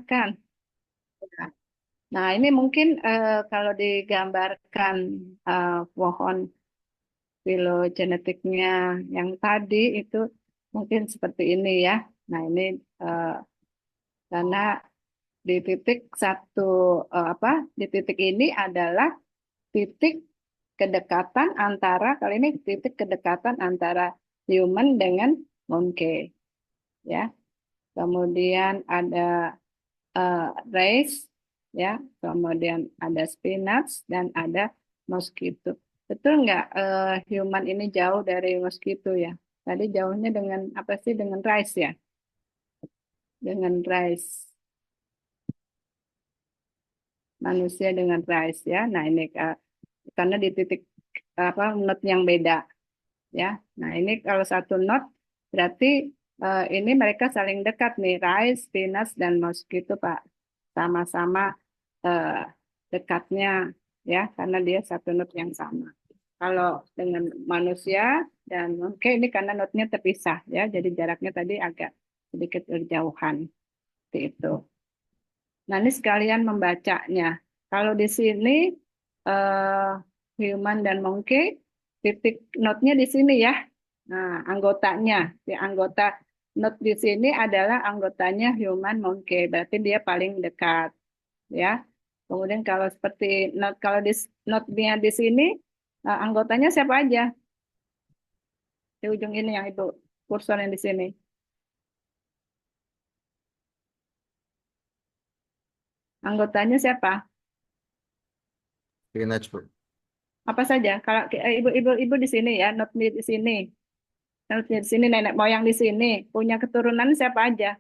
silakan. Nah, ini mungkin kalau digambarkan pohon filogenetiknya yang tadi itu mungkin seperti ini ya. Nah, ini eh, karena di titik satu apa? Di titik ini adalah titik kedekatan antara kali ini titik kedekatan antara human dengan monkey ya. Kemudian ada rice ya, kemudian ada spinach dan ada mosquito. Betul nggak human ini jauh dari mosquito ya? Tadi jauhnya dengan apa sih? Dengan rice ya? Dengan rice, manusia dengan rice ya. Nah ini karena di titik apa not yang beda ya. Nah ini kalau satu not berarti ini mereka saling dekat nih, rice, spinach dan mosquito Pak, sama-sama eh, dekatnya ya karena dia satu not yang sama. Kalau dengan manusia dan oke ini karena notnya terpisah ya, jadi jaraknya tadi agak sedikit berjauhan seperti itu. Nah ini sekalian membacanya. Kalau di sini eh, human dan monkey titik notnya di sini ya. Nah anggotanya, di anggota not di sini adalah anggotanya human monkey, berarti dia paling dekat ya. Kemudian kalau seperti not kalau di notnya di sini anggotanya siapa aja? Di ujung ini yang itu kursor yang di sini. Anggotanya siapa? Spinach, Bu. Apa saja? Kalau ibu-ibu di sini ya, not di sini. Not di sini nenek moyang di sini. Punya keturunan siapa aja?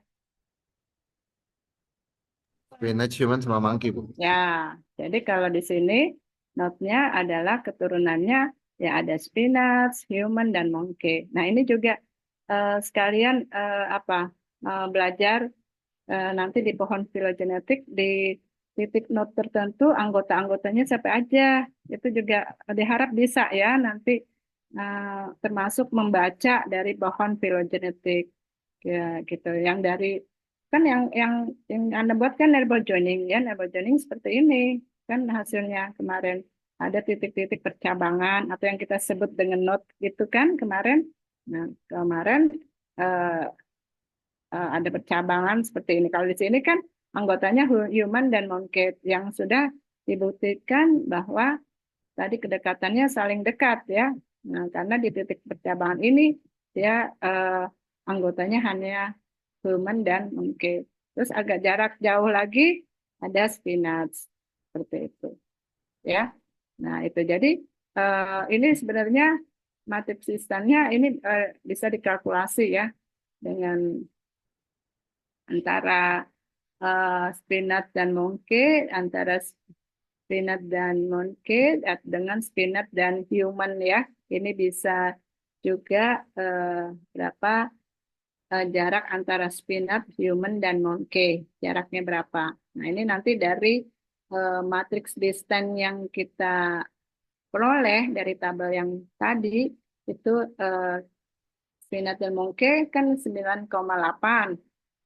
Spinach, human, sama monkey, Bu. Ya, jadi kalau di sini notnya adalah keturunannya ya ada spinach, human dan monkey. Nah, ini juga sekalian apa belajar nanti di pohon filogenetik di titik not tertentu anggota-anggotanya siapa aja. Itu juga diharap bisa ya nanti termasuk membaca dari pohon filogenetik ya gitu. Yang dari kan yang Anda buat kan label joining ya, label joining seperti ini kan hasilnya kemarin ada titik-titik percabangan atau yang kita sebut dengan node gitu kan kemarin. Nah, kemarin eh, ada percabangan seperti ini. Kalau di sini kan anggotanya human dan monkey yang sudah dibuktikan bahwa tadi kedekatannya saling dekat ya. Nah, karena di titik percabangan ini dia anggotanya hanya human dan monkey. Terus agak jarak jauh lagi ada spinach seperti itu ya. Nah, itu jadi ini sebenarnya matrix ini bisa dikalkulasi ya dengan antara spinach dan monkey, antara spinach dan monkey, dengan spinach dan human ya. Ini bisa juga berapa jarak antara spinach, human, dan monkey. Jaraknya berapa. Nah ini nanti dari matriks distance yang kita peroleh dari tabel yang tadi, itu eh, spinach dan monkey kan 9,8.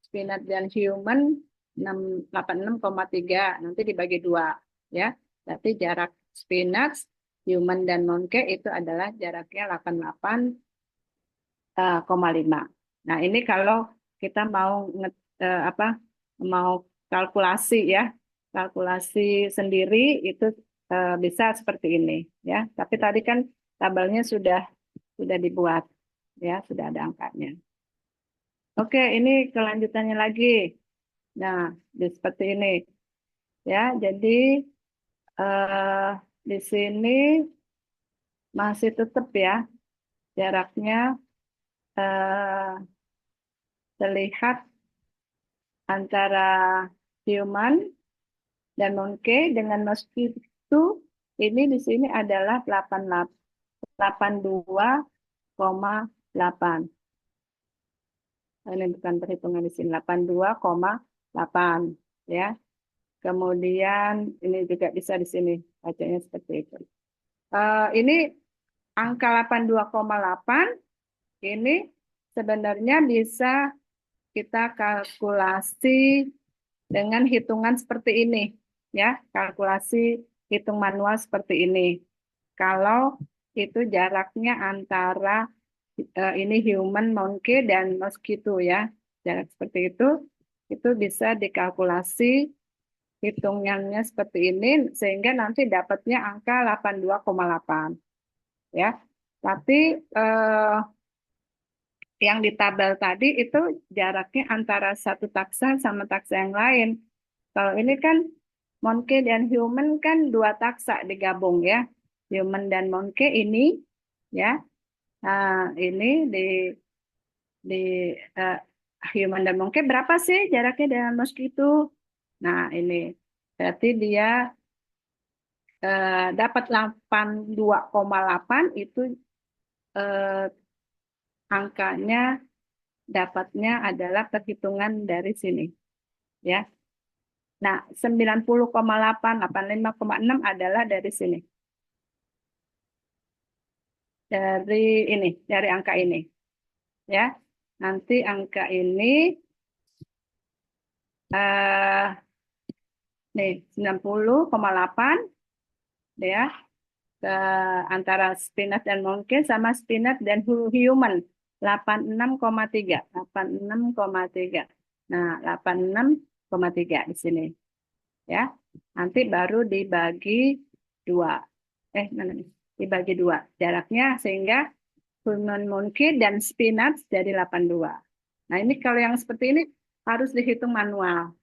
Spinach dan human 86,3. Nanti dibagi dua ya. Berarti jarak spinach, human dan monkey itu adalah jaraknya 88,5. Nah, ini kalau kita mau apa mau kalkulasi ya. Kalkulasi sendiri itu bisa seperti ini ya. Tapi tadi kan tabelnya sudah dibuat ya, sudah ada angkanya. Oke, ini kelanjutannya lagi. Nah, seperti ini ya. Jadi eh, di sini masih tetap ya jaraknya eh, terlihat antara human dan monkey dengan mosquito ini di sini adalah 82,8. Ini bukan perhitungan di sini 82,8 ya. Kemudian ini juga bisa di sini bacanya seperti itu. Ini angka 82,8 ini sebenarnya bisa kita kalkulasi dengan hitungan seperti ini, ya, kalkulasi hitung manual seperti ini. Kalau itu jaraknya antara ini human, monkey, dan mosquito ya, jarak seperti itu bisa dikalkulasi hitungannya seperti ini sehingga nanti dapatnya angka 82,8 ya. Tapi yang di tabel tadi itu jaraknya antara satu taksa sama taksa yang lain. Kalau ini kan monkey dan human kan dua taksa digabung ya. Human dan monkey ini ya. Nah, ini di eh, human dan monkey berapa sih jaraknya dengan mosquito? Nah, ini berarti dia dapat 82,8 itu eh, angkanya dapatnya adalah perhitungan dari sini ya. Nah, 90,8, 85,6 adalah dari sini. Dari angka ini ya. Nanti angka ini eh nih 90,8 ya ke antara spinach dan monkey sama spinach dan human 86,3. 86,3. Nah, 86,3 di sini ya. Nanti baru dibagi dua. Mana nih? Dibagi dua jaraknya sehingga human monkey dan spinach jadi 82. Nah, ini kalau yang seperti ini harus dihitung manual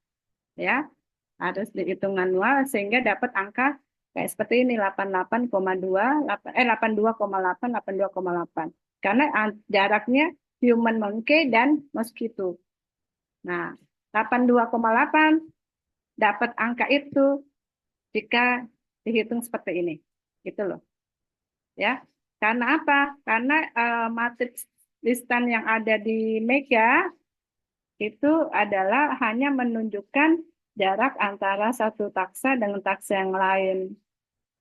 ya. Harus dihitung manual sehingga dapat angka kayak seperti ini 88,2 82,8 82,8 karena jaraknya human monkey dan mosquito. Nah, 82,8 dapat angka itu jika dihitung seperti ini. Gitu loh. Ya. Karena apa? Karena matriks listan yang ada di Mega itu adalah hanya menunjukkan jarak antara satu taksa dengan taksa yang lain,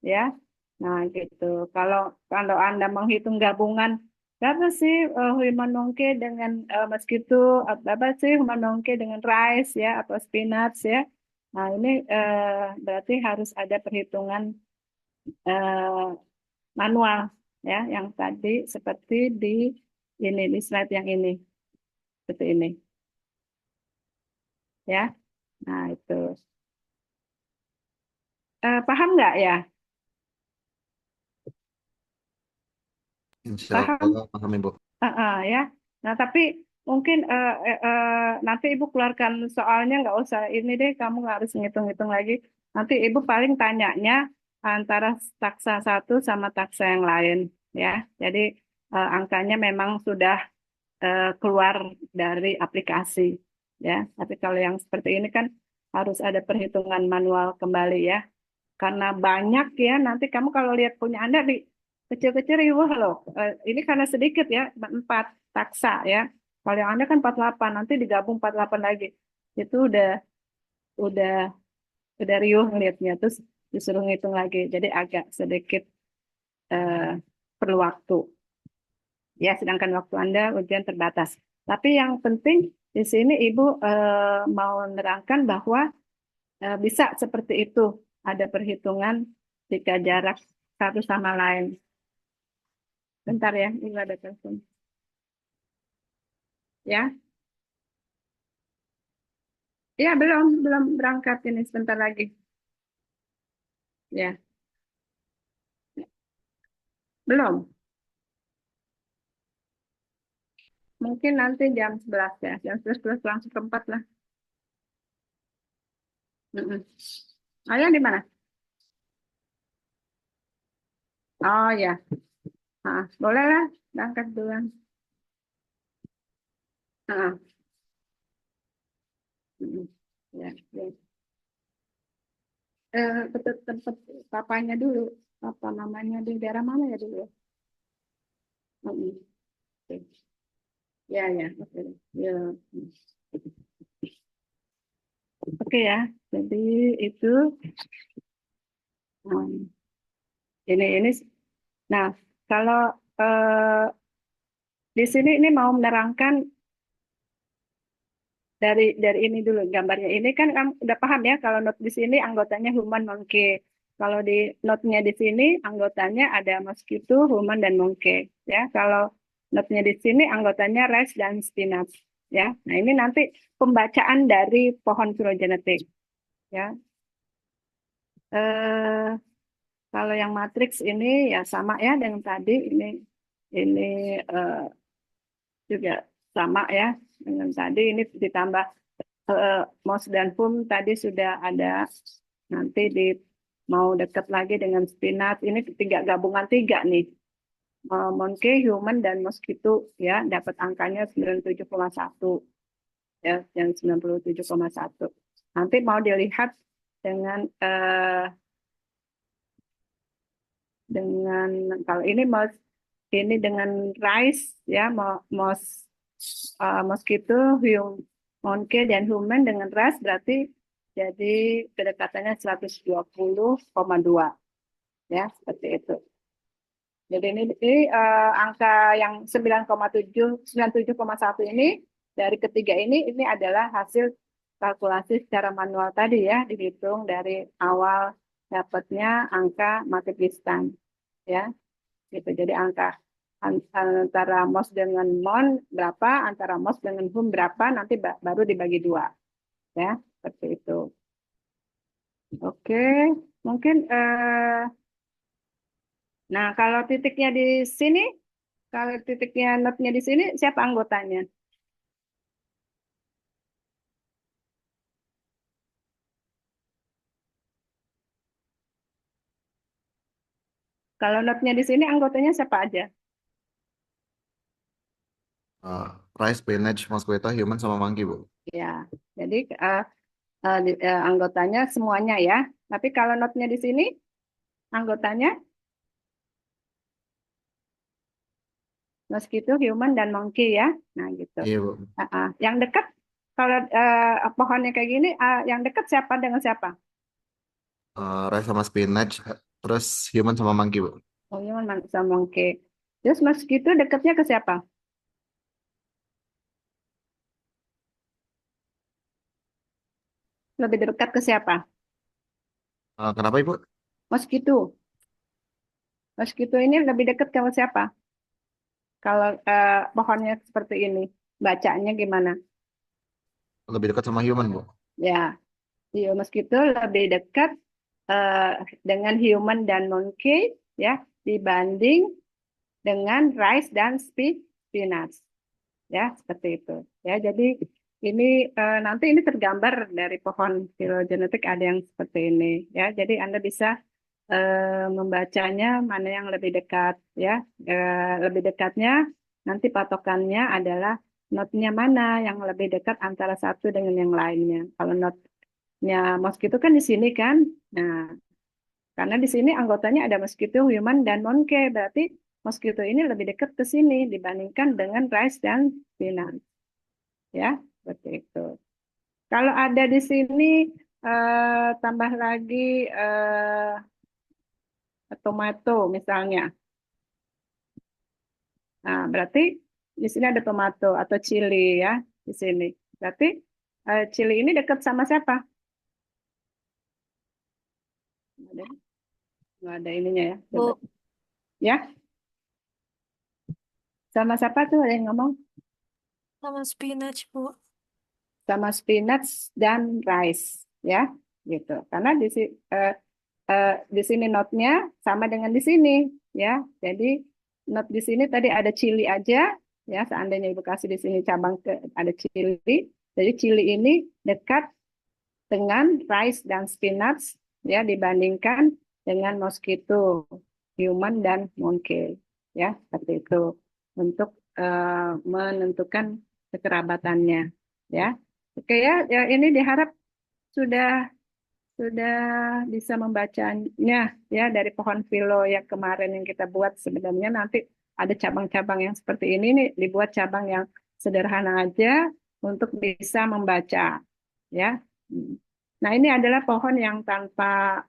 ya. Nah, gitu. Kalau kalau Anda menghitung gabungan, berapa sih human nongke dengan mosquito, berapa sih human nongke dengan rice, ya, atau spinach, ya. Nah, ini berarti harus ada perhitungan eh, manual, ya, yang tadi seperti di slide yang ini, seperti ini, ya. Nah, itu. Paham nggak ya? Insya Paham? Allah paham Ibu. Ya. Nah, tapi mungkin nanti Ibu keluarkan soalnya nggak usah ini deh, kamu nggak harus ngitung-ngitung lagi. Nanti Ibu paling tanyanya antara taksa satu sama taksa yang lain, ya. Jadi angkanya memang sudah keluar dari aplikasi, ya. Tapi kalau yang seperti ini kan harus ada perhitungan manual kembali, ya. Karena banyak ya, nanti kamu kalau lihat punya Anda di kecil-kecil riuh loh. Ini karena sedikit ya, 4 taksa ya. Kalau yang Anda kan 48, nanti digabung 48 lagi. Itu udah udah riuh ngelihatnya, terus disuruh ngitung lagi. Jadi agak sedikit eh, perlu waktu. Ya, sedangkan waktu Anda ujian terbatas. Tapi yang penting di sini Ibu mau menerangkan bahwa bisa seperti itu. Ada perhitungan jika jarak satu sama lain. Bentar ya, ini ada telepon. Ya, ya belum berangkat ini sebentar lagi. Ya, belum. Mungkin nanti jam 11 ya, jam 11 langsung ke 4 lah. Mm-mm. Ayah di mana? Oh ya, boleh lah, berangkat duluan. Ah, mm-mm. Ya, ya. Ke tempat papanya dulu. Apa namanya di daerah mana ya dulu? Mm-mm. Oke. Ya, ya, oke. Ya. Oke ya, jadi itu um, ini. Nah, kalau di sini ini mau menerangkan dari ini dulu gambarnya ini kan kamu udah paham ya kalau note di sini anggotanya human monkey. Kalau di note-nya di sini anggotanya ada mosquito, human dan monkey ya. Kalau note-nya di sini anggotanya rice dan spinach ya. Nah, ini nanti pembacaan dari pohon filogenetik ya. Eh kalau yang matriks ini ya sama ya dengan tadi ini eh, juga sama ya dengan tadi ini ditambah Mos dan Fum tadi sudah ada nanti di mau dekat lagi dengan spinach ini tiga gabungan tiga nih. Monkey, human dan mosquito ya dapat angkanya 97,1 ya yang 97,1. Nanti mau dilihat dengan dengan kalau ini dengan rice ya mosquito, monkey dan human dengan rice berarti jadi kedekatannya 120,2 ya seperti itu. Jadi ini angka yang 97,1 ini dari ketiga ini adalah hasil kalkulasi secara manual tadi ya dihitung dari awal dapatnya angka mati distance ya gitu. Jadi angka antara MOS dengan MON berapa, antara MOS dengan HUM berapa, nanti baru dibagi dua ya seperti itu. Oke, mungkin nah kalau titiknya di sini, kalau titiknya notnya di sini, siapa anggotanya? Kalau notnya di sini anggotanya siapa aja? Rice, spinach, mosquito, human sama monkey, Bu. Ya, jadi anggotanya semuanya ya. Tapi kalau notnya di sini, anggotanya mosquito, human, dan monkey ya. Nah gitu. Iya, Bu. Yang dekat, kalau pohonnya kayak gini, yang dekat siapa dengan siapa? Rice sama spinach, terus human sama monkey, Bu. Oh, human sama monkey. Terus mosquito dekatnya ke siapa? Lebih dekat ke siapa? Kenapa, Ibu? Mosquito. Mosquito ini lebih dekat ke siapa? Kalau pohonnya seperti ini, bacanya gimana? Lebih dekat sama human, Bu. Ya, mosquito lebih dekat eh, dengan human dan monkey ya dibanding dengan rice dan spinach ya seperti itu ya. Jadi ini nanti ini tergambar dari pohon filogenetik ada yang seperti ini ya. Jadi Anda bisa membacanya mana yang lebih dekat ya. Lebih dekatnya nanti patokannya adalah notnya mana yang lebih dekat antara satu dengan yang lainnya. Kalau notnya mosquito kan di sini kan. Nah, karena di sini anggotanya ada mosquito, human, dan monkey. Berarti mosquito ini lebih dekat ke sini dibandingkan dengan rice dan spinach. Ya, seperti itu. Kalau ada di sini tambah lagi tomato misalnya. Nah, berarti di sini ada tomato atau chili ya di sini. Berarti chili ini dekat sama siapa? Nggak ada, nggak ada ininya ya. Coba. Bu, Ya, sama siapa tuh ada yang ngomong? sama spinach, Bu. Sama spinach dan rice ya gitu karena di sini notnya sama dengan di sini ya jadi not di sini tadi ada chili aja ya seandainya ibu kasih di sini cabang ke ada chili jadi chili ini dekat dengan rice dan spinach ya dibandingkan dengan mosquito human dan monkey ya seperti itu untuk menentukan kekerabatannya ya. Oke ya, ya ini diharap sudah sudah bisa membacanya ya dari pohon filo yang kemarin yang kita buat sebenarnya nanti ada cabang-cabang yang seperti ini nih dibuat cabang yang sederhana aja untuk bisa membaca ya. Hmm. Nah ini adalah pohon yang tanpa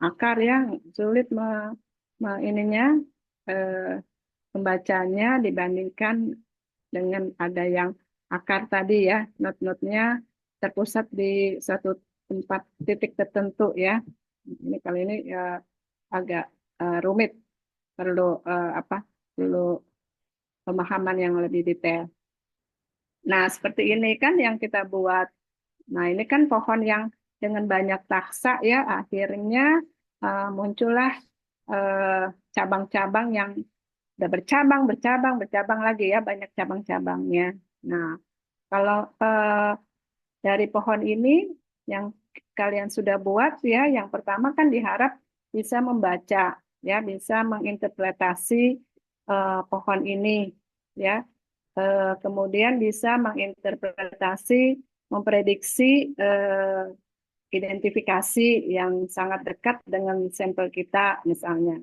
akar ya sulit ininya eh, membacanya dibandingkan dengan ada yang akar tadi ya, not-notnya terpusat di satu tempat titik tertentu ya. Ini kali ini ya agak rumit, perlu apa? Perlu pemahaman yang lebih detail. Nah, seperti ini kan yang kita buat. Nah, ini kan pohon yang dengan banyak taksa ya, akhirnya muncullah eh, cabang-cabang yang udah bercabang, bercabang, bercabang lagi ya, banyak cabang-cabangnya. Nah, kalau dari pohon ini yang kalian sudah buat ya, yang pertama kan diharap bisa membaca ya, bisa menginterpretasi pohon ini ya. Kemudian bisa menginterpretasi, memprediksi identifikasi yang sangat dekat dengan sampel kita misalnya.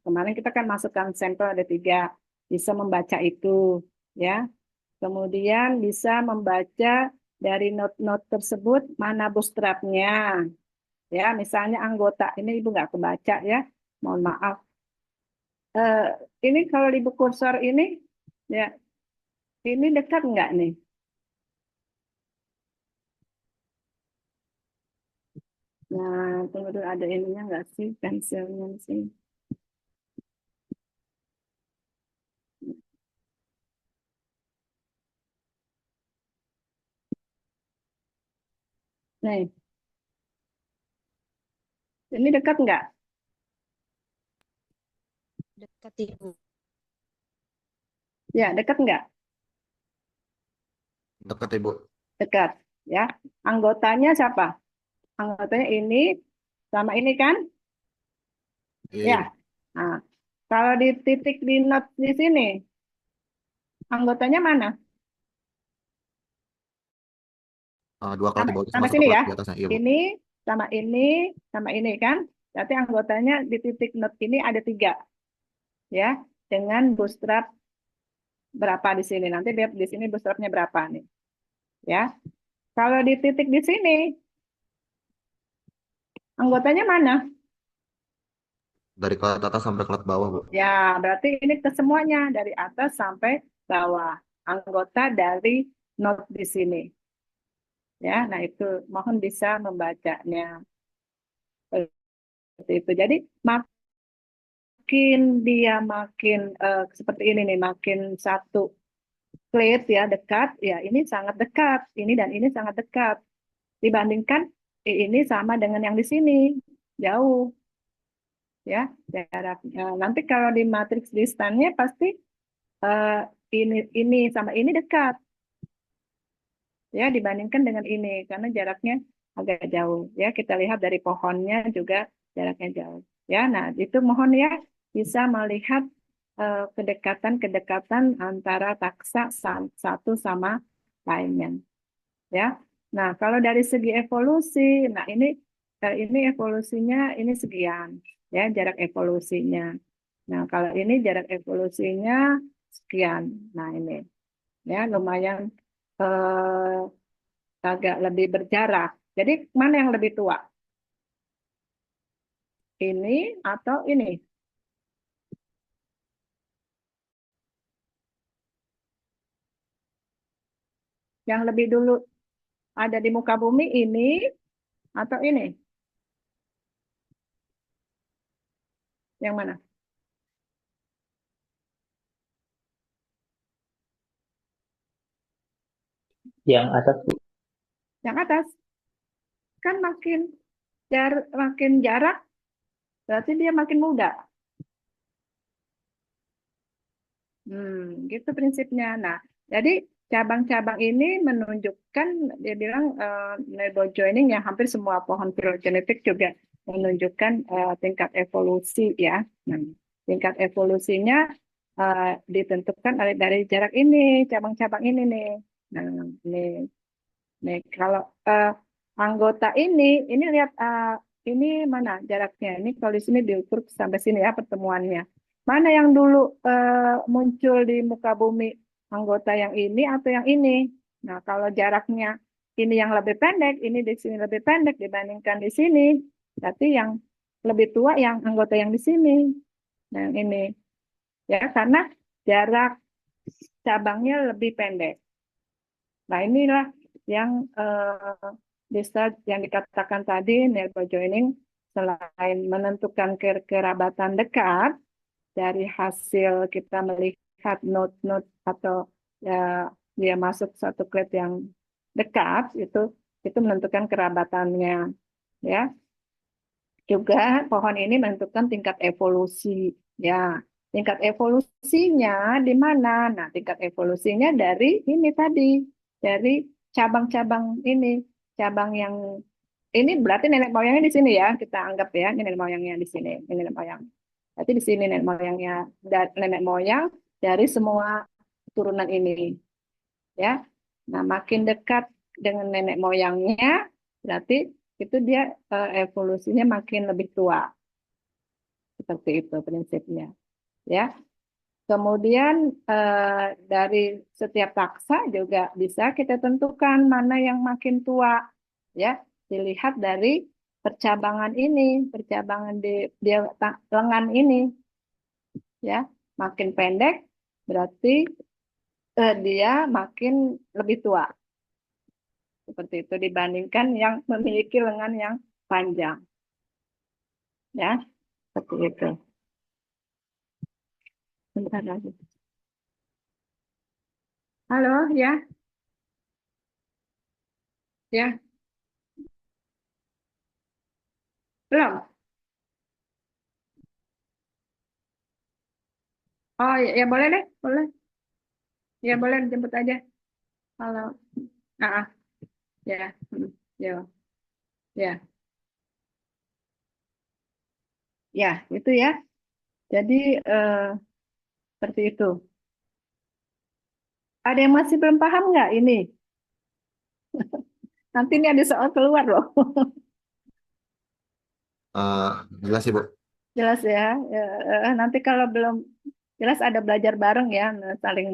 Kemarin kita kan masukkan sampel ada 3, bisa membaca itu ya. Kemudian bisa membaca dari not-not tersebut mana bootstrapnya. Ya, misalnya anggota ini ibu nggak kebaca ya, mohon maaf. Eh, ini kalau di buku kursor ini, ya ini dekat nggak nih? Nah, tunggu dulu ada ininya nggak sih, pensilnya sih. Nih, ini dekat nggak? Dekat Ibu. Ya, dekat nggak? Dekat Ibu. Dekat. Ya, anggotanya siapa? Anggotanya ini sama ini kan? Iya, Ya. Ibu. Nah, kalau di titik di not di sini, anggotanya mana? Dua kalau di Sampai bawah sama sampai satu sini kalau ya. di atasnya, iya Bu. Ini sama ini sama ini kan? Berarti anggotanya di titik not ini ada 3 ya, dengan bootstrap berapa di sini. Nanti lihat di sini bootstrapnya berapa nih, ya. Kalau di titik di sini, anggotanya mana? Dari kelas atas sampai kelas bawah, Bu. Ya, berarti ini ke semuanya dari atas sampai bawah. Anggota dari not di sini. Ya, nah itu mohon bisa membacanya seperti itu. Jadi makin dia makin seperti ini nih, makin satu plate ya dekat, ya ini sangat dekat, ini dan ini sangat dekat dibandingkan ini sama dengan yang di sini jauh ya jaraknya. Nanti kalau di matriks distannya pasti eh, ini sama ini dekat ya dibandingkan dengan ini karena jaraknya agak jauh ya. Kita lihat dari pohonnya juga jaraknya jauh ya. Nah, itu mohon ya bisa melihat kedekatan-kedekatan antara taksa satu sama lainnya ya. Nah, kalau dari segi evolusi, nah ini evolusinya ini sekian ya jarak evolusinya. Nah, kalau ini jarak evolusinya sekian. Nah, ini ya lumayan agak lebih berjarak. Jadi mana yang lebih tua? Ini atau ini? Yang lebih dulu ada di muka bumi ini atau ini? Yang mana? Yang atas Bu. Yang atas. Kan makin jarak berarti dia makin muda. Gitu prinsipnya. Nah, jadi cabang-cabang ini menunjukkan, dia bilang neighbor joining yang hampir semua pohon filogenetik juga menunjukkan tingkat evolusi ya. Nah, tingkat evolusinya ditentukan dari jarak ini, cabang-cabang ini nih. Nah, nih kalau anggota ini lihat ini mana jaraknya? Ini kalau di sini diukur sampai sini ya pertemuannya. Mana yang dulu muncul di muka bumi, anggota yang ini atau yang ini? Nah, kalau jaraknya ini yang lebih pendek, ini di sini lebih pendek dibandingkan di sini, berarti yang lebih tua yang anggota yang di sini. Nah, yang ini ya karena jarak cabangnya lebih pendek. Nah, inilah yang bisa yang dikatakan tadi neurojoining, selain menentukan kerabatan dekat dari hasil kita melihat node-node atau ya, dia masuk satu klip yang dekat, itu menentukan kerabatannya, ya. Juga pohon ini menentukan tingkat evolusi, ya. Tingkat evolusinya di mana? Nah, tingkat evolusinya dari ini tadi, dari cabang-cabang ini, cabang yang ini berarti nenek moyangnya di sini ya, kita anggap ya, ini nenek moyangnya di sini, ini nenek moyang. Berarti di sini nenek moyangnya, nenek moyang dari semua turunan ini, ya. Nah, makin dekat dengan nenek moyangnya, berarti itu dia evolusinya makin lebih tua. Seperti itu prinsipnya, ya. Kemudian dari setiap taksa juga bisa kita tentukan mana yang makin tua, ya. Dilihat dari percabangan ini, percabangan di lengan ini, ya. Makin pendek berarti dia makin lebih tua. Seperti itu dibandingkan yang memiliki lengan yang panjang, ya. Seperti itu. Bentar lagi. Halo, ya, ya, belum. Oh, ya, ya boleh deh, boleh. Ya boleh dijemput aja. Halo. Ah, ah, ya, ya, ya, ya, itu ya. Jadi seperti itu. Ada yang masih belum paham nggak ini? Nanti ini ada soal keluar loh. Eh, jelas Ibu. Jelas ya. Nanti kalau belum jelas ada belajar bareng ya, saling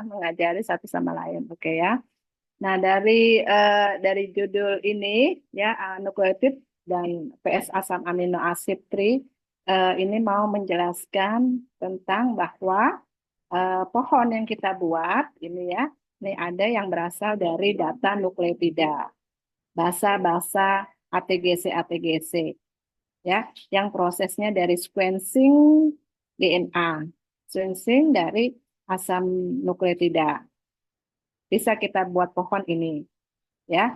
mengajari satu sama lain. Oke ya. Nah, dari judul ini ya, nukleotid dan PS asam amino asid ini mau menjelaskan tentang bahwa pohon yang kita buat ini ya, ini ada yang berasal dari data nukleotida, basa-basa ATGC ya, yang prosesnya dari sequencing DNA, sequencing dari asam nukleotida. Bisa kita buat pohon ini ya.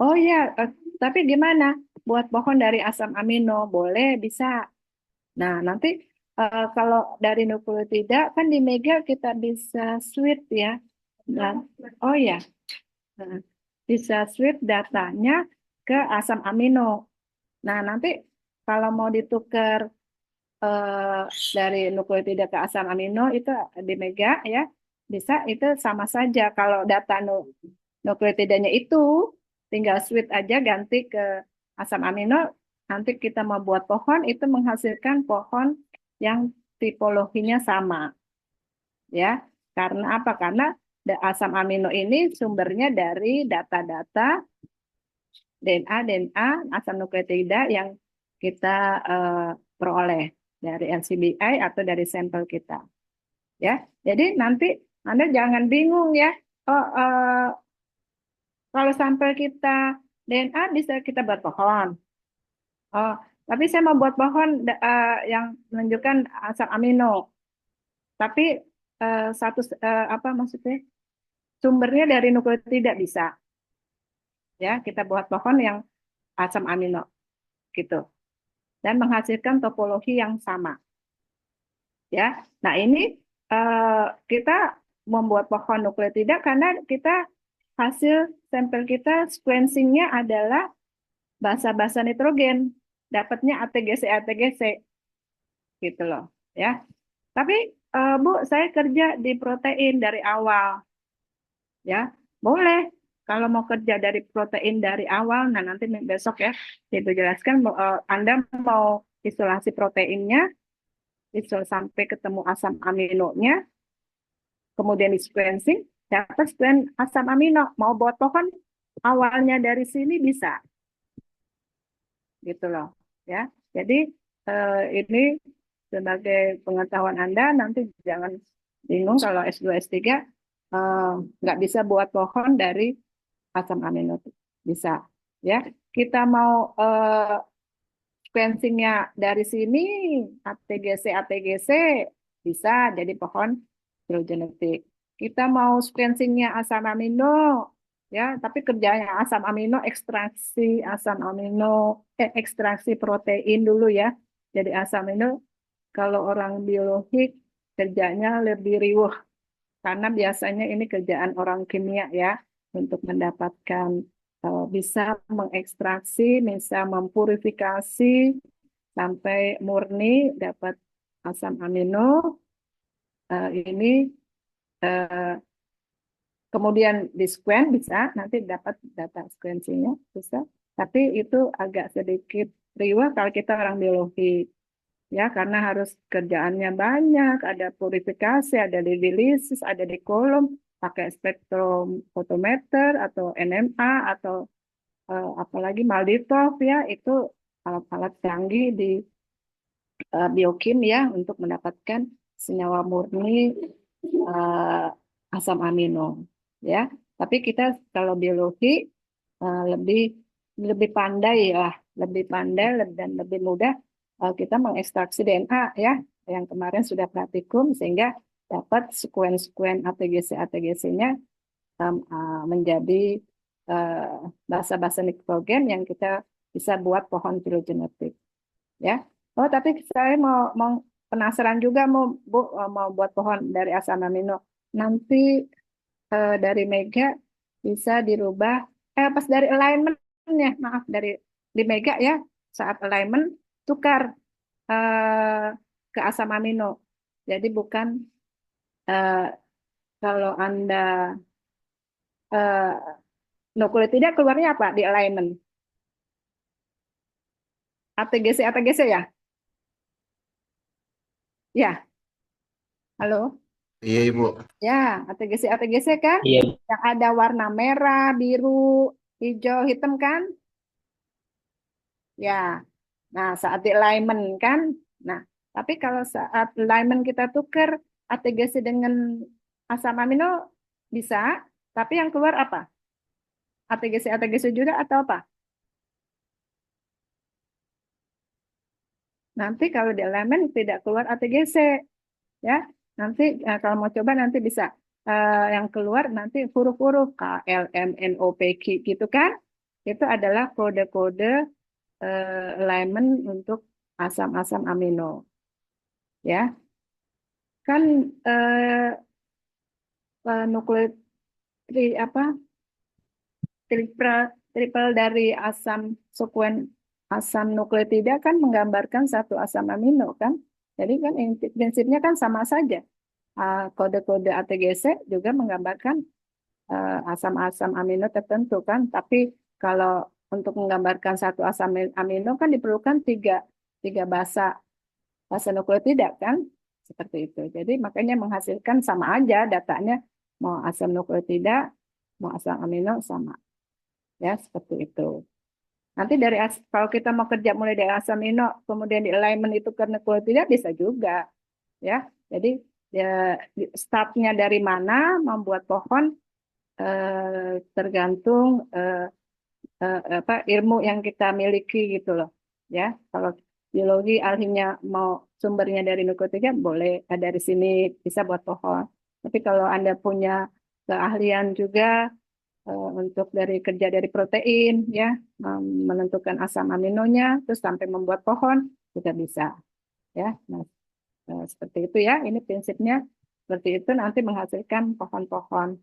Oh ya, tapi gimana? Buat pohon dari asam amino boleh, bisa. Nah, nanti kalau dari nukleotida kan di mega kita bisa switch ya. Dan oh ya, eh, bisa switch datanya ke asam amino. Nah, nanti kalau mau ditukar eh, dari nukleotida ke asam amino itu di mega ya, bisa itu sama saja. Kalau data nukleotidanya itu tinggal switch aja ganti ke asam amino, nanti kita membuat pohon itu menghasilkan pohon yang tipologinya sama, ya. Karena apa? Karena asam amino ini sumbernya dari data-data DNA asam nukleotida yang kita peroleh dari LCBI atau dari sampel kita, ya. Jadi nanti Anda jangan bingung ya. Oh, kalau sampel kita DNA bisa kita buat pohon. Oh, tapi saya mau buat pohon yang menunjukkan asam amino. Tapi apa maksudnya? Sumbernya dari nukleotida bisa. Ya, kita buat pohon yang asam amino gitu dan menghasilkan topologi yang sama. Ya. Nah, ini kita membuat pohon nukleotida karena kita hasil sampel kita sequencingnya adalah basa-basa nitrogen, dapatnya ATGC gitu loh, ya. Tapi Bu, saya kerja di protein dari awal, ya. Boleh kalau mau kerja dari protein dari awal, nah nanti besok ya itu jelaskan Anda mau isolasi proteinnya, sampai ketemu asam aminonya, kemudian di sequencing, dapat sequence asam amino, mau buat pohon awalnya dari sini bisa, gitu loh, ya. Jadi ini sebagai pengetahuan Anda, nanti jangan bingung kalau S2 S3 nggak bisa buat pohon dari asam amino. Bisa, ya. Kita mau sequencingnya dari sini, ATGC bisa jadi pohon filogenetik. Kita mau sequencingnya asam amino, ya, tapi kerjanya asam amino, ekstraksi protein dulu ya. Jadi asam amino kalau orang biologi kerjanya lebih riuh karena biasanya ini kerjaan orang kimia ya untuk mendapatkan bisa mengekstraksi, bisa mempurifikasi sampai murni dapat asam amino. Ini eh, kemudian di sequence bisa nanti dapat data sequencingnya bisa. Tapi itu agak sedikit riwah kalau kita orang biologi ya karena harus kerjaannya banyak, ada purifikasi, ada dialisis, ada di kolom, pakai spektrofotometer atau NMA atau apalagi Malditov ya itu alat-alat canggih di biokim ya untuk mendapatkan senyawa murni eh, asam amino ya. Tapi kita kalau biologi lebih lebih pandai lah, lebih pandai dan lebih mudah kita mengekstraksi DNA ya yang kemarin sudah praktikum sehingga dapat sekuen-sekuen ATGC-nya menjadi basa-basa nitrogen yang kita bisa buat pohon filogenetik ya. Oh, tapi saya mau penasaran juga mau Bu mau buat pohon dari asam amino. Nanti dari Mega bisa dirubah pas dari alignment ya, maaf dari di Mega ya, saat alignment tukar eh, ke asam amino. Jadi bukan eh, kalau Anda eh, nukleotida keluarnya apa di alignment? ATGC ya? Ya, halo. Iya, Ibu. Ya, ATGC kan Iya, yang ada warna merah, biru, hijau, hitam kan? Ya. Nah, saat di alignment kan. Nah, tapi kalau saat alignment kita tukar ATGC dengan asam amino bisa, tapi yang keluar apa? ATGC juga atau apa? Nanti kalau di alignment tidak keluar ATGC, ya. Nanti kalau mau coba nanti bisa yang keluar nanti huruf-huruf K, L, M, N, O, P, Q gitu kan? Itu adalah kode-kode alignment untuk asam-asam amino, ya. Kan nukleotida apa triple triple dari asam sekuen asam nukleotida kan menggambarkan satu asam amino kan. Jadi kan prinsipnya kan sama saja. Kode-kode ATGC juga menggambarkan asam-asam amino tertentu kan. Tapi kalau untuk menggambarkan satu asam amino kan diperlukan tiga basa nukleotida kan. Seperti itu. Jadi makanya menghasilkan sama aja datanya mau asam nukleotida, mau asam amino sama. Ya, seperti itu. Nanti kalau kita mau kerja mulai dari asam amino, kemudian di alignment itu ke nukleotida bisa juga. Ya, jadi ya, startnya dari mana membuat pohon tergantung apa ilmu yang kita miliki gitu loh. Ya, kalau biologi ahlinya mau sumbernya dari nukleotida boleh dari sini bisa buat pohon. Tapi kalau Anda punya keahlian juga untuk dari kerja dari protein ya menentukan asam aminonya terus sampai membuat pohon juga bisa ya. Nah, seperti itu ya. Ini prinsipnya seperti itu nanti menghasilkan pohon-pohon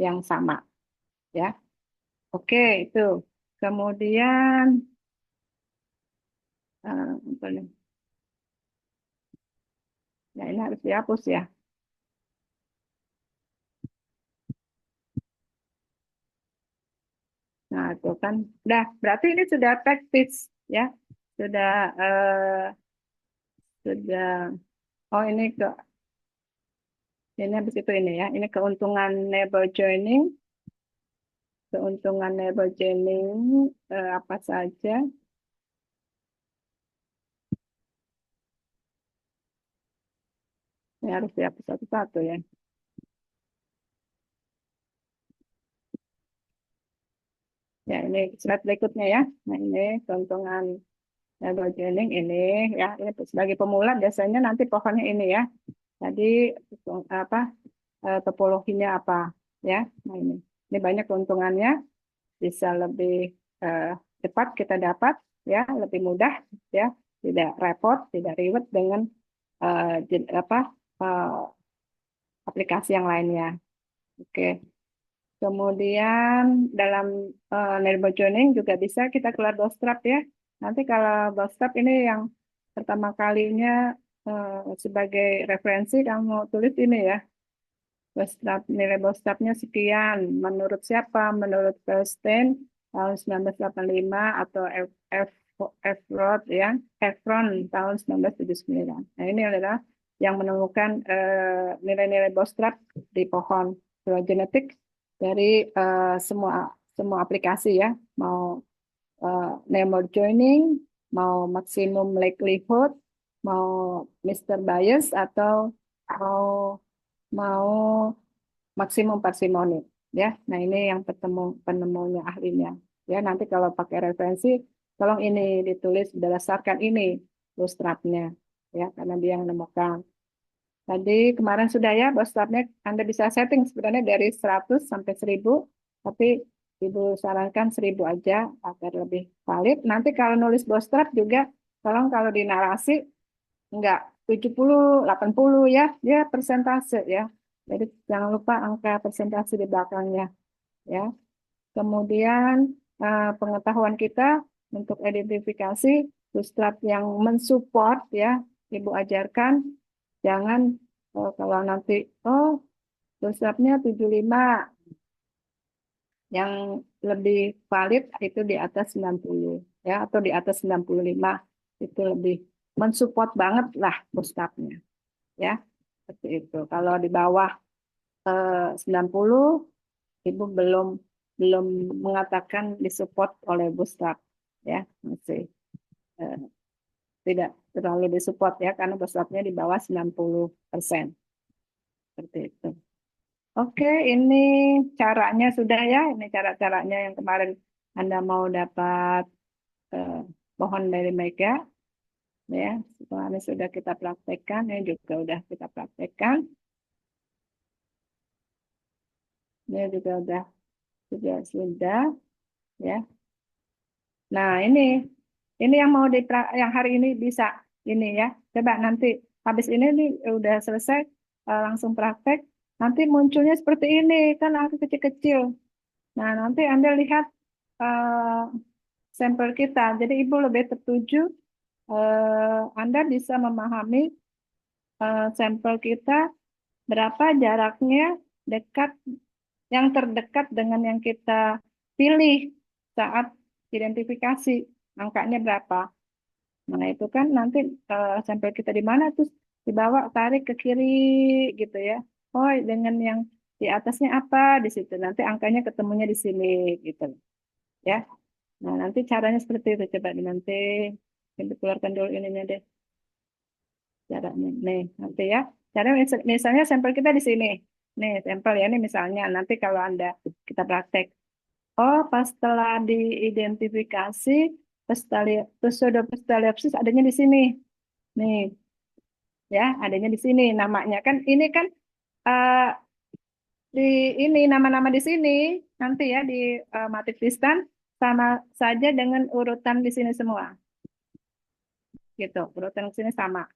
yang sama ya. Oke, itu. Kemudian apa nih? Ya ini harus dihapus ya. Nah, itu kan udah berarti ini sudah praktis ya. Sudah sudah oh ini habis itu ini ya. Ini keuntungan neighbor joining. Keuntungan neighbor joining apa saja? Ini harus dihapus satu-satu ya. Ya, ini slide berikutnya ya. Nah, ini keuntungan label joining ini ya. Ini sebagai pemula biasanya nanti pohonnya ini ya. Tadi apa topologinya apa ya. Nah, ini banyak keuntungannya, bisa lebih eh, cepat kita dapat ya, lebih mudah ya, tidak repot, tidak ribet dengan apa eh, aplikasi yang lainnya. Oke. Kemudian dalam Nerbo Joining juga bisa kita keluar bootstrap ya. Nanti kalau bootstrap ini yang pertama kalinya sebagai referensi kamu tulis ini ya. Bootstrap, nilai bootstrapnya sekian. Menurut siapa? Menurut Kirsten tahun 1985 atau Efron ya, Efron tahun 1979. Nah, ini adalah yang menemukan nilai-nilai bootstrap di pohon genetik dari semua semua aplikasi ya, mau neighbor joining, mau maximum likelihood, mau Mr. Bias atau mau mau maksimum parsimoni ya. Nah, ini yang penemunya ahlinya. Ya, nanti kalau pakai referensi tolong ini ditulis berdasarkan ini bootstrapnya ya, karena dia yang menemukan. Tadi kemarin sudah ya bootstrapnya Anda bisa setting sebenarnya dari 100 sampai 1000, tapi Ibu sarankan 1000 aja agar lebih valid. Nanti kalau nulis bootstrap juga tolong kalau di narasi enggak 70, 80 ya, dia persentase ya. Jadi jangan lupa angka persentase di belakangnya ya. Kemudian pengetahuan kita untuk identifikasi bootstrap yang mensupport ya, Ibu ajarkan jangan kalau nanti bootstrapnya 75, yang lebih valid itu di atas 90 ya, atau di atas 95 itu lebih mensupport banget lah bootstrapnya ya, seperti itu. Kalau di bawah 90 Ibu belum belum mengatakan disupport oleh bootstrap ya, masih eh, tidak terlalu disupport ya, karena bootstrapnya di bawah 90%. Seperti itu. Oke, ini caranya sudah ya. Ini cara-caranya yang kemarin Anda mau dapat eh, pohon dari Mega. Ya, kemarin sudah kita praktekkan. Ini juga sudah kita praktekkan. Ini juga sudah ya. Nah, ini yang mau yang hari ini bisa ini ya. Coba nanti habis ini nih udah selesai langsung praktek. Nanti munculnya seperti ini kan, angka kecil-kecil. Nah, nanti Anda lihat sampel kita. Jadi Ibu lebih tertuju, Anda bisa memahami sampel kita berapa jaraknya dekat, yang terdekat dengan yang kita pilih saat identifikasi, angkanya berapa. Nah, itu kan nanti sampel kita di mana, terus dibawa tarik ke kiri gitu ya. Oh, dengan yang di atasnya apa di situ. Nanti angkanya ketemunya di sini gitu ya. Nah, nanti caranya seperti itu. Coba nanti kita keluarkan dulu ininya deh. Caranya. Nih, nanti ya. Caranya misalnya sampel kita di sini. Nih, sampel ya. Ini misalnya nanti kalau Anda kita praktek. Oh, pas setelah diidentifikasi, pseudopestaliopsis adanya di sini. Nih, ya, adanya di sini. Namanya kan, ini kan eh, di ini nama-nama di sini nanti ya di matriks distan sama saja dengan urutan di sini semua. Gitu, urutan di sini sama.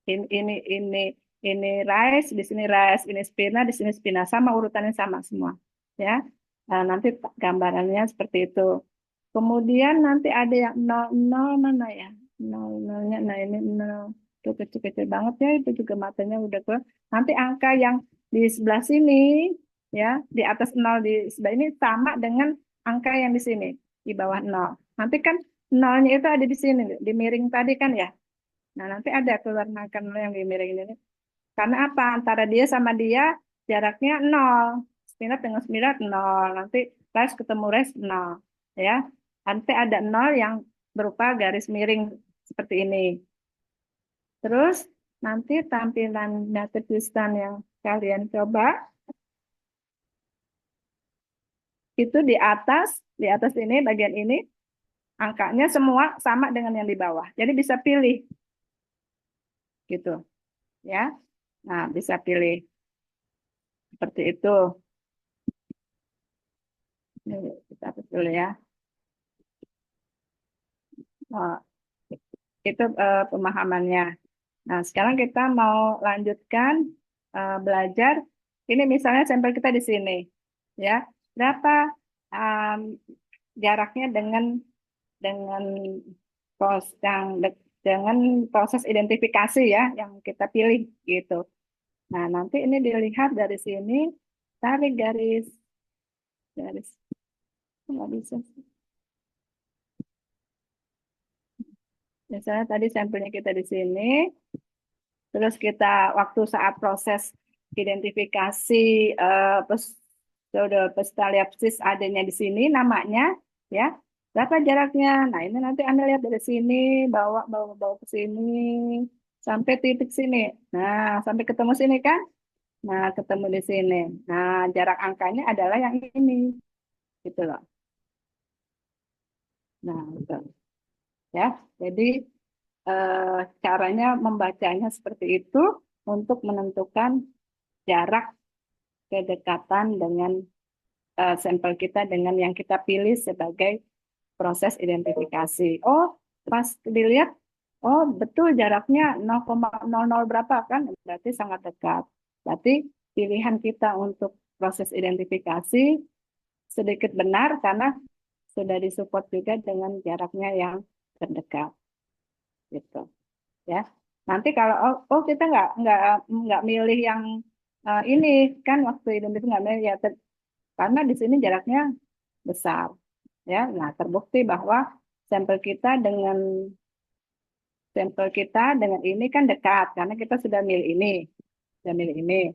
Ini rice, di sini rice, ini spina, di sini spina, sama urutannya sama semua. Ya, nanti gambarannya seperti itu. Kemudian nanti ada yang 00 mana ya? 00-nya, nah ini 0 itu kecil-kecil banget ya, itu juga matanya udah ke. Nanti angka yang di sebelah sini ya, di atas 0 di sebelah ini sama dengan angka yang di sini di bawah 0. Nanti kan 0-nya itu ada di sini, di miring tadi kan ya. Nah, nanti ada keluar angka 0 yang di miring ini. Karena apa? Antara dia sama dia jaraknya 0. Spinat dengan spinat 0. Nanti res ketemu res 0. Ya. Nanti ada 0 yang berupa garis miring seperti ini. Terus nanti tampilan matriks distan yang kalian coba itu di atas di atas ini, bagian ini, angkanya semua sama dengan yang di bawah. Jadi bisa pilih, gitu, ya. Nah, bisa pilih seperti itu. Ini kita betul ya. Nah, itu pemahamannya. Nah, sekarang kita mau lanjutkan belajar. Ini misalnya sampel kita di sini, ya. Berapa um, jaraknya dengan dengan proses identifikasi ya yang kita pilih gitu. Nah, nanti ini dilihat dari sini, tarik garis nggak bisa. Misalnya tadi sampelnya kita di sini, terus kita waktu saat proses identifikasi pseudopetalipsis adanya di sini namanya, ya. Berapa jaraknya? Nah, ini nanti Anda lihat dari sini, bawa ke sini sampai titik sini. Nah, sampai ketemu sini kan? Nah, ketemu di sini. Nah, jarak angkanya adalah yang ini, gitu loh. Nah, gitu. Ya. Jadi caranya membacanya seperti itu untuk menentukan jarak kedekatan dengan sampel kita dengan yang kita pilih sebagai proses identifikasi. Oh, pas dilihat, oh betul jaraknya 0,00 berapa kan? Berarti sangat dekat. Berarti pilihan kita untuk proses identifikasi sedikit benar karena sudah disupport juga dengan jaraknya yang terdekat, gitu. Ya, nanti kalau kita nggak milih yang ini kan waktu identifikasi nggak milih ya karena di sini jaraknya besar, ya. Nah, terbukti bahwa sampel kita dengan ini kan dekat karena kita sudah milih ini, sudah milih ini.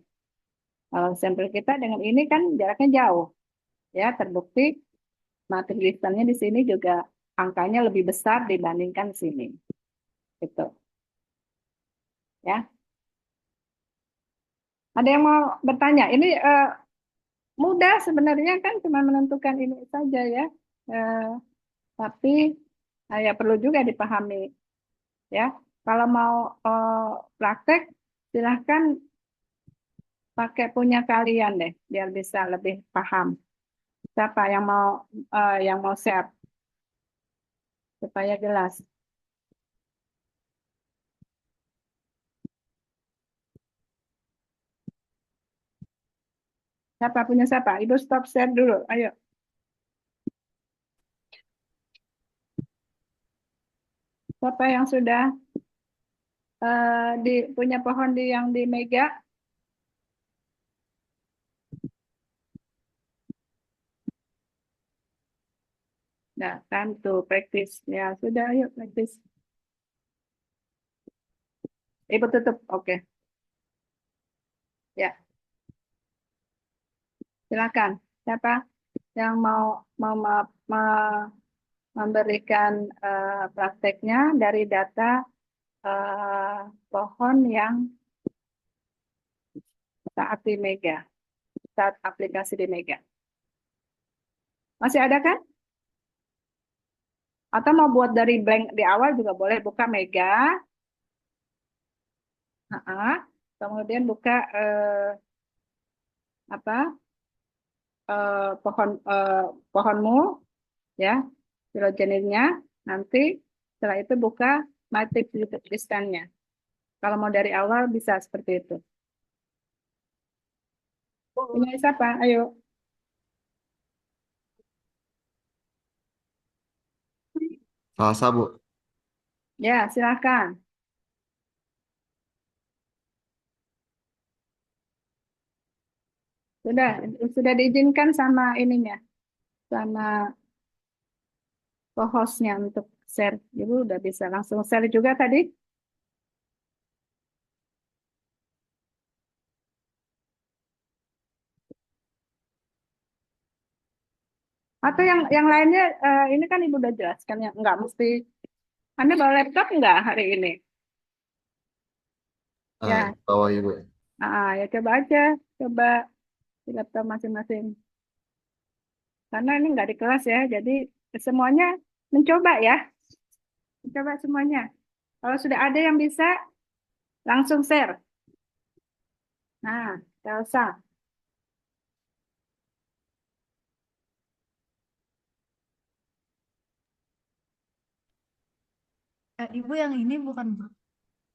Kalau sampel kita dengan ini kan jaraknya jauh, ya. Terbukti matrix distance-nya di sini juga angkanya lebih besar dibandingkan sini, gitu, ya. Ada yang mau bertanya? Ini mudah sebenarnya kan cuma menentukan ini saja ya. Eh, tapi ya perlu juga dipahami ya. Kalau mau praktek silahkan pakai punya kalian deh biar bisa lebih paham. Siapa yang mau share supaya jelas? Siapa punya siapa? Ibu stop share dulu. Ayo. Siapa yang sudah punya pohon yang di Mega? Nah, time to practice. Ya, sudah, ayo practice. Ibu tutup. Oke. Ya, silakan. Siapa yang mau memberikan prakteknya dari data pohon yang saat di Mega, saat aplikasi di Mega. Masih ada kan? Atau mau buat dari blank di awal juga boleh, buka Mega, kemudian buka pohonmu, ya, filogeninnya. Nanti setelah itu buka matrix distance-nya. Kalau mau dari awal bisa seperti itu. Punya siapa? Ayo. Salsa, Bu. Ya, silakan. Sudah diizinkan sama ininya, sama co-hostnya untuk share. Ibu udah bisa langsung share juga tadi. Atau yang lainnya, ini kan Ibu udah jelaskan ya, nggak mesti. Anda bawa laptop nggak hari ini? Ya, Bawa Ibu. ya coba aja, coba di laptop masing-masing. karena ini nggak di kelas ya. Jadi semuanya mencoba ya, mencoba semuanya. Kalau sudah ada yang bisa, langsung share. Nah, Elsa. Ibu yang ini bukan Bu.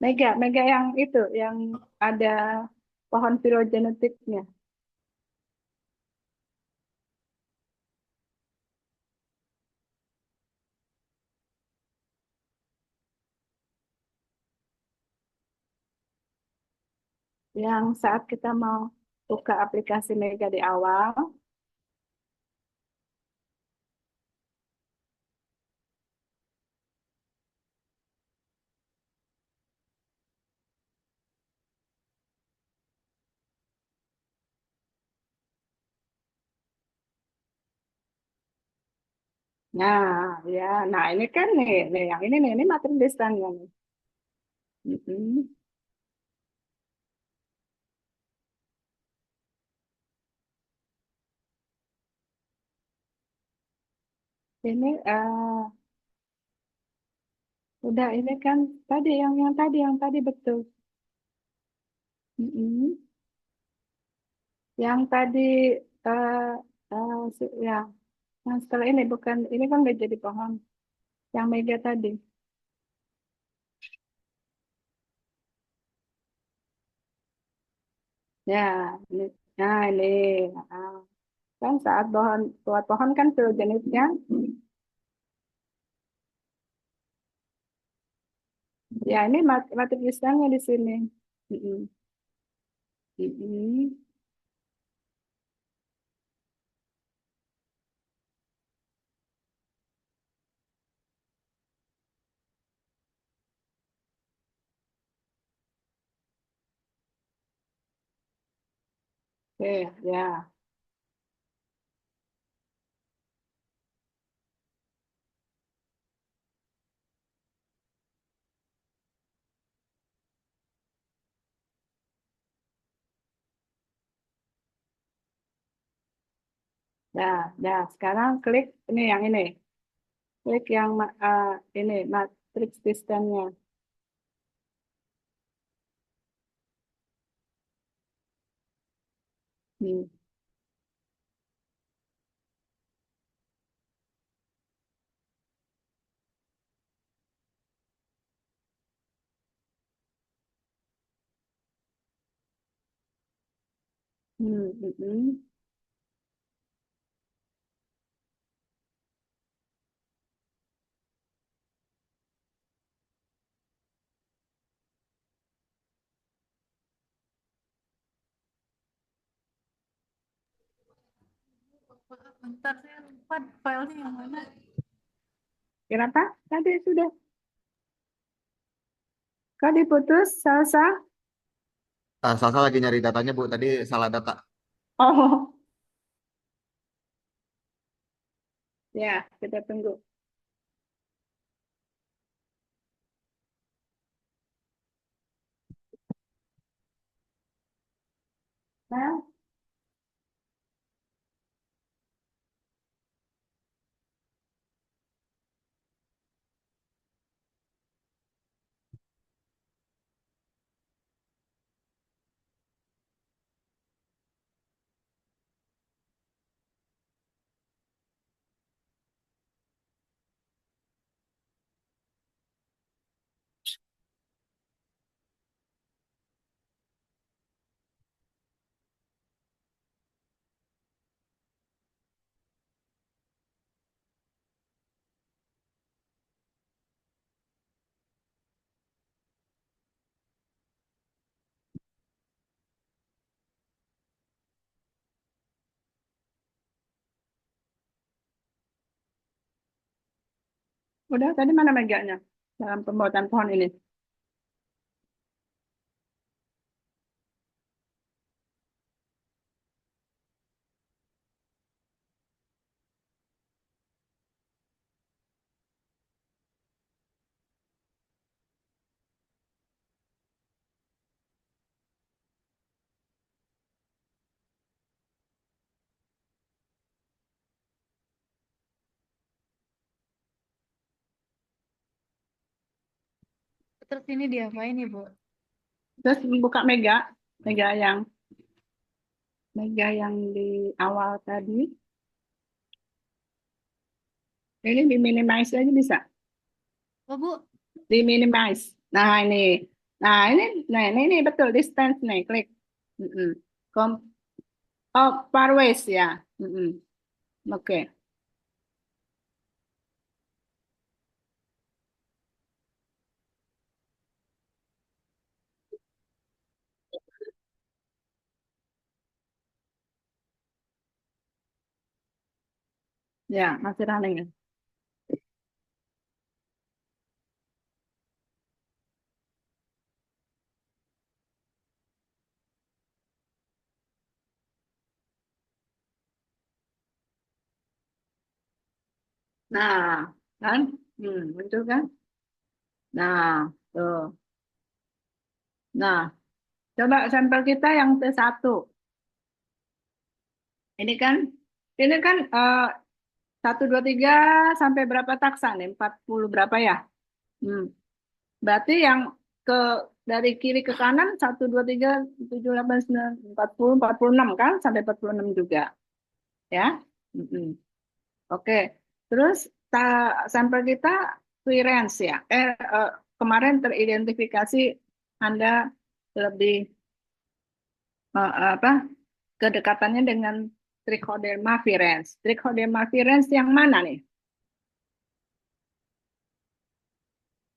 Mega, Mega yang itu, yang ada pohon filogenetiknya. Yang saat kita mau buka aplikasi Mega di awal, nah ya, nah ini kan nih yang ini materi listannya nih. Mm-mm. Ini udah ini kan tadi yang tadi betul. Mm-mm. Yang tadi eh ya, yang setelah ini bukan ini kan udah jadi pohon. Yang Mega tadi. Ya, ini, nah ini. Nah, kan saat pohon buat pohon kan jenisnya. Ya ini materi listannya di sini. Mm-mm. Mm-mm. Oke, ya. Dah, dah. Sekarang klik ini yang ini. Klik yang ini matriks listannya. Hmm. Mm-mm. Bentar, saya lupa filenya yang mana. Kenapa? Tadi sudah. Kau diputus, Salsa? Salsa lagi nyari datanya, Bu. Tadi salah data. Oh, ya, kita tunggu. Nah, udah tadi mana meganya dalam pembuatan pohon ini? Terus ini diapain Ibu? Terus buka Mega yang di awal tadi. Ini diminimize aja bisa. Oh Bu, Diminimize. Nah ini betul distance nih, klik. Mm-mm. Kom- oh, Parways ya. Mm-mm. Oke. Ya, masih running ya. Nah, kan? Muncul kan? Nah, tuh. Nah, coba sampel kita yang T1. Ini kan, ini kan 1, 2, 3 sampai berapa taksa nih? 40 berapa ya? Hmm. Berarti yang ke dari kiri ke kanan 1, 2, 3, 7, 8, 9, 40, 46 kan? Sampai 46 juga. Ya. Mm-mm. Oke. Terus sampel kita clearance ya. Kemarin teridentifikasi Anda lebih apa kedekatannya dengan Trichoderma virens. Trichoderma virens yang mana nih?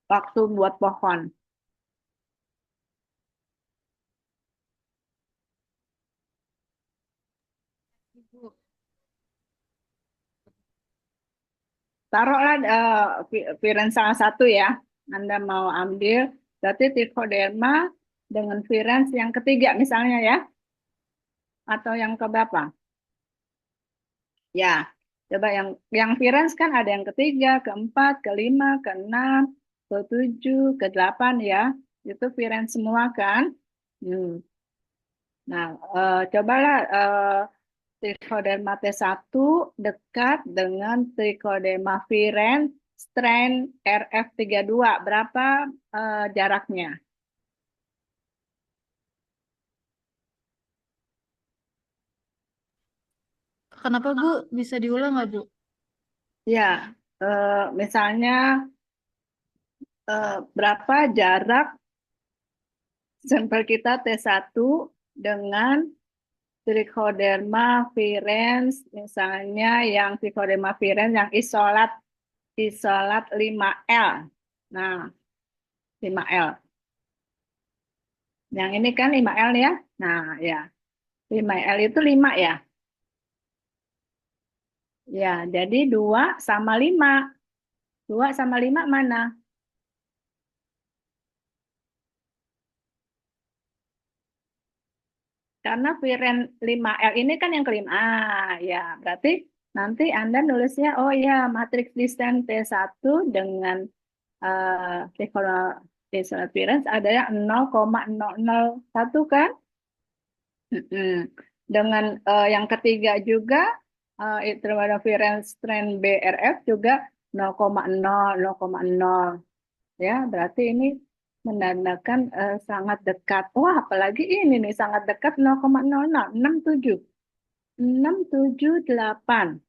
Waktu buat pohon. Ibu. Taruhlah virens salah satu ya. Anda mau ambil, berarti Trichoderma dengan virens yang ketiga misalnya ya. Atau yang keberapa? Ya, coba yang virens kan ada yang ketiga, keempat, kelima, keenam, ketujuh, kedelapan ya. Itu virens semua kan? Hmm. Nah, cobalah Trichoderma T1 dekat dengan Trichoderma virens strain RF32. Berapa jaraknya? Kenapa Bu? Bisa diulang nggak Bu? Ya, misalnya berapa jarak sampel kita T1 dengan Trichoderma virens, misalnya yang Trichoderma virens yang isolat 5L. Nah, 5L. Yang ini kan 5L ya. Nah, ya. 5L itu 5 ya. Ya, jadi 2 sama 5. 2 sama 5 mana? Karena viren 5L ini kan yang kelima. Ya, berarti nanti Anda nulisnya, oh ya, matriks distance T1 dengan T-virens ada yang 0,001 kan? Mm-mm. Dengan yang ketiga juga, itu ada virens strain BRF juga 0,0, 0,0. Ya, berarti ini menandakan sangat dekat. Wah, apalagi ini nih sangat dekat 0,00, 67. 678.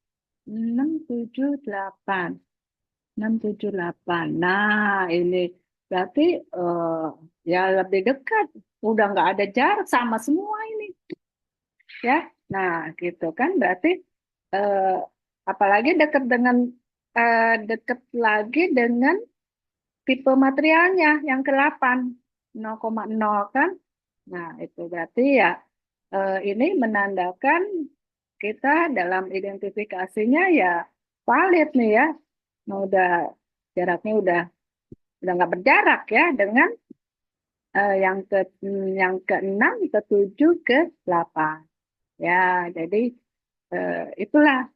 678. 678. Nah, ini berarti ya lebih dekat. Udah nggak ada jarak sama semua ini. Ya, nah gitu kan berarti eh, apalagi dekat lagi dengan tipe materialnya yang ke-8 0,0 kan. Nah, itu berarti ya ini menandakan kita dalam identifikasinya ya valid nih ya. Nah, jaraknya udah nggak berjarak ya dengan yang ke-6, ke-7, ke-8. Ya, jadi itulah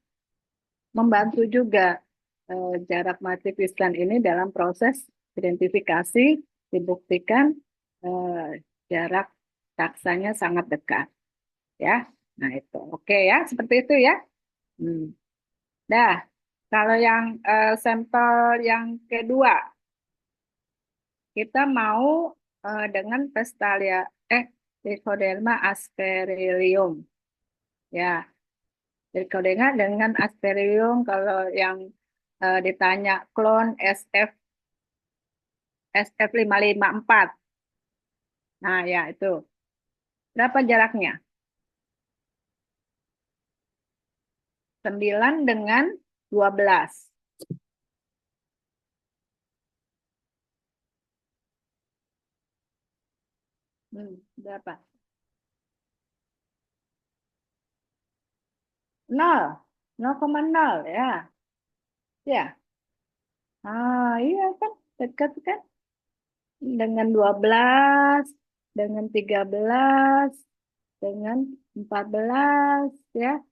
membantu juga jarak mati piston ini dalam proses identifikasi dibuktikan jarak taksanya sangat dekat ya. Nah itu oke ya seperti itu ya. Hmm. Dah kalau yang sampel yang kedua kita mau dengan Trichoderma aspergillum. Ya, Trichoderma dengan aspergillum kalau yang ditanya klon SF554. Nah, ya itu. Berapa jaraknya? 9 dengan 12. Berapa? 0. 0,0 ya. Ya. Iya kan, dekat kan? Dengan 12, dengan 13, dengan 14 ya.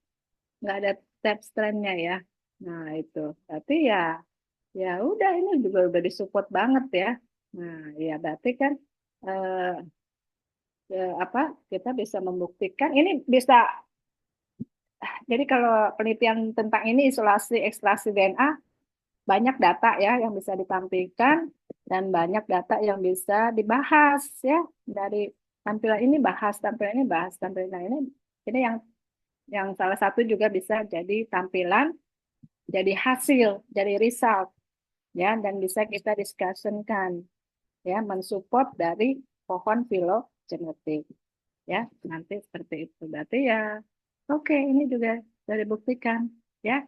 Nggak ada tab strand-nya ya. Nah, itu. Berarti ya ya udah ini juga udah disupport banget ya. Nah, ya berarti kan eh, apa kita bisa membuktikan ini bisa. Jadi kalau penelitian tentang ini isolasi ekstraksi DNA banyak data ya yang bisa ditampilkan dan banyak data yang bisa dibahas ya dari tampilan ini bahas tampilan ini yang salah satu juga bisa jadi tampilan, jadi hasil, jadi result ya dan bisa kita discussionkan ya mensupport dari pohon filogenetik ya nanti seperti itu berarti ya oke ini juga sudah dibuktikan ya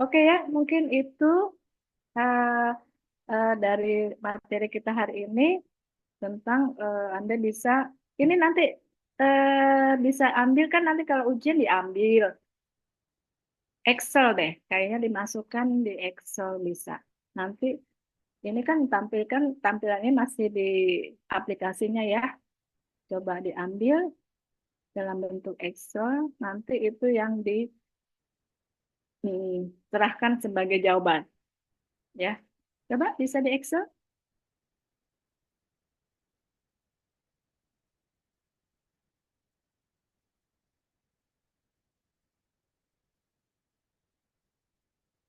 oke ya mungkin itu eh, dari materi kita hari ini tentang Anda bisa ini nanti bisa ambil kan nanti kalau ujian diambil Excel deh kayaknya dimasukkan di Excel bisa nanti ini kan tampilkan tampilannya masih di aplikasinya ya coba diambil dalam bentuk Excel nanti itu yang diserahkan sebagai jawaban ya coba bisa di Excel.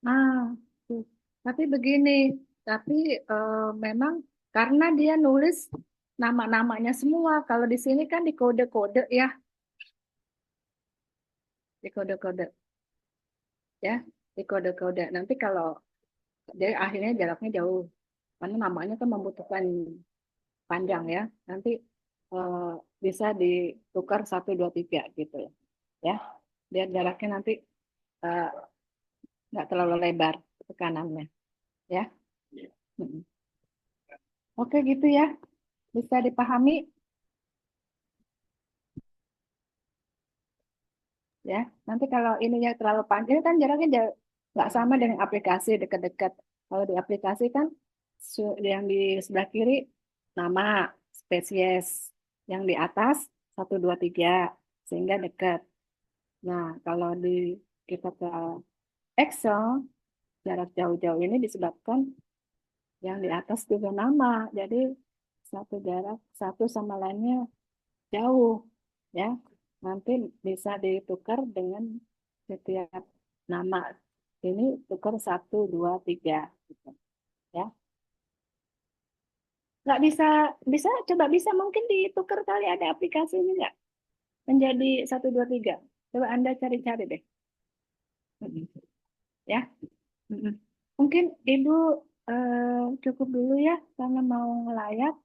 Ah, tuh. Tapi begini, tapi memang karena dia nulis nama-namanya semua. Kalau di sini kan di kode-kode ya, di kode-kode ya, di kode-kode. Nanti kalau dia akhirnya jaraknya jauh, karena namanya kan membutuhkan panjang ya. Nanti eh, bisa ditukar 1, 2, 3 gitu ya. Biar jaraknya nanti eh, nggak terlalu lebar tekanannya ya. Mm-mm. Oke gitu ya, bisa dipahami. Ya nanti kalau ininya terlalu panjang ini kan jaraknya nggak sama dengan aplikasi dekat-dekat kalau di aplikasi kan yang di sebelah kiri nama spesies yang di atas 1, 2, 3 sehingga dekat nah kalau di kita ke Excel jarak jauh-jauh ini disebabkan yang di atas juga nama jadi jarak satu sama lainnya jauh ya nanti bisa ditukar dengan setiap nama ini tukar 1, 2, 3 gitu, ya nggak bisa bisa coba bisa mungkin ditukar kali ada aplikasi ini nggak menjadi 1, 2, 3 coba Anda cari-cari deh. Mm-mm. Ya. Mm-mm. Mungkin Ibu cukup dulu ya karena mau ngelayat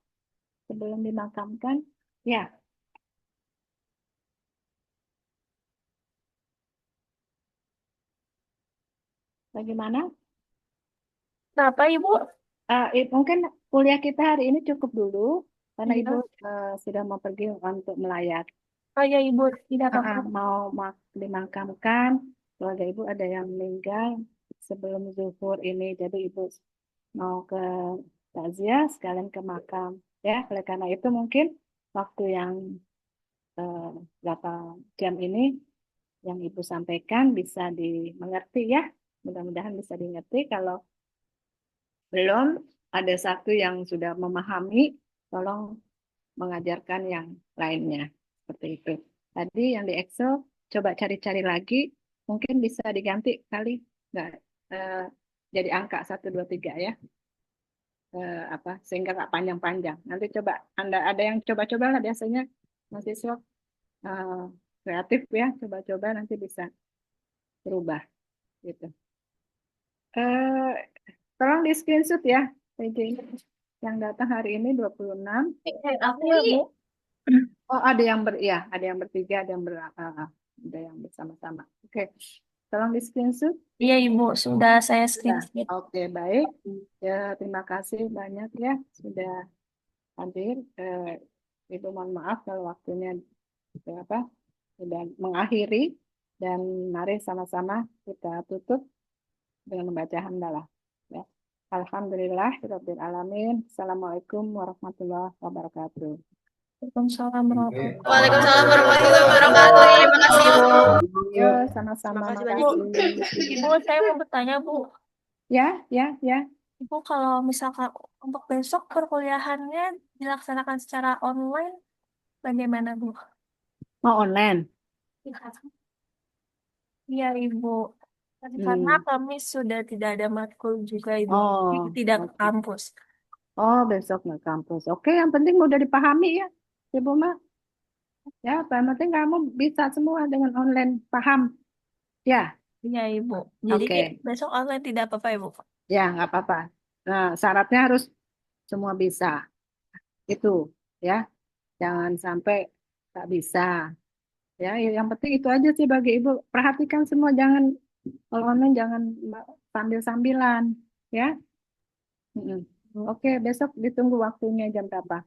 sebelum dimakamkan ya bagaimana. Kenapa Ibu? Mungkin kuliah kita hari ini cukup dulu karena Iya. Ibu sudah mau pergi untuk melayat. Oh ya Ibu, tidak apa-apa. Mau dimakamkan, keluarga Ibu ada yang meninggal sebelum zuhur ini, jadi Ibu mau ke takziah sekalian ke makam. Ya, oleh karena itu mungkin waktu yang eh, berapa jam ini yang Ibu sampaikan bisa dimengerti ya. Mudah-mudahan bisa dimengerti. Kalau belum ada satu yang sudah memahami, tolong mengajarkan yang lainnya. Seperti itu. Tadi yang di Excel, coba cari-cari lagi, mungkin bisa diganti kali, nggak eh, jadi angka 1, 2, 3 ya. sehingga nggak panjang-panjang. Nanti coba Anda ada yang coba-coba lah biasanya mahasiswa kreatif ya, coba-coba nanti bisa berubah gitu. Tolong di screenshot ya PJ yang datang hari ini 26. Aku ya, Bu. Oh, ada yang ada yang bertiga, ada yang bersama-sama. Oke. Tolong di screenshot. Iya, Ibu, sudah saya Nah, screenshot. oke, baik. Ya, terima kasih banyak ya sudah hadir. Ibu mohon maaf kalau waktunya sudah mengakhiri, dan mari sama-sama kita tutup dengan membaca hamdalah. Ya. Alhamdulillahirabbil alamin. Assalamualaikum warahmatullahi wabarakatuh. Waalaikumsalam warahmatullahi wabarakatuh. Waalaikumsalam warahmatullahi wabarakatuh. Terima kasih, Ibu. Yo, sama-sama. Terima kasih Bu, Makasih. Ibu, saya mau bertanya, Bu. Ya. Ibu, kalau misalkan untuk besok perkuliahannya dilaksanakan secara online, bagaimana, Bu? Mau online. Iya, Ibu. Karena kami sudah tidak ada matkul juga, Ibu. Jadi Oh, tidak ke oke. kampus. Oh, besok nggak kampus. Oke, yang penting udah dipahami ya, Ibu Mak. Ya, yang penting kamu bisa semua dengan online, paham. Ya, Iya, Ibu. Jadi oke. besok online tidak apa-apa, Ibu. Ya, nggak apa-apa. Nah, syaratnya harus semua bisa. Itu, ya. Jangan sampai nggak bisa. Ya, yang penting itu aja sih bagi Ibu. Perhatikan semua, jangan kalau online jangan sambil-sambilan, ya. Mm-mm. Oke, besok ditunggu waktunya jam berapa?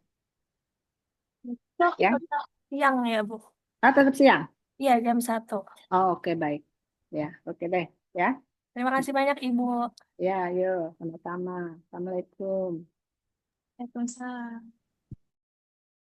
Besok Ya, siang ya, Bu. tetap siang. Iya, jam 1. Oh, oke, baik. Ya, oke deh. Ya, Terima kasih banyak, Ibu. ya, yuk, sama-sama. Assalamualaikum. Waalaikumsalam.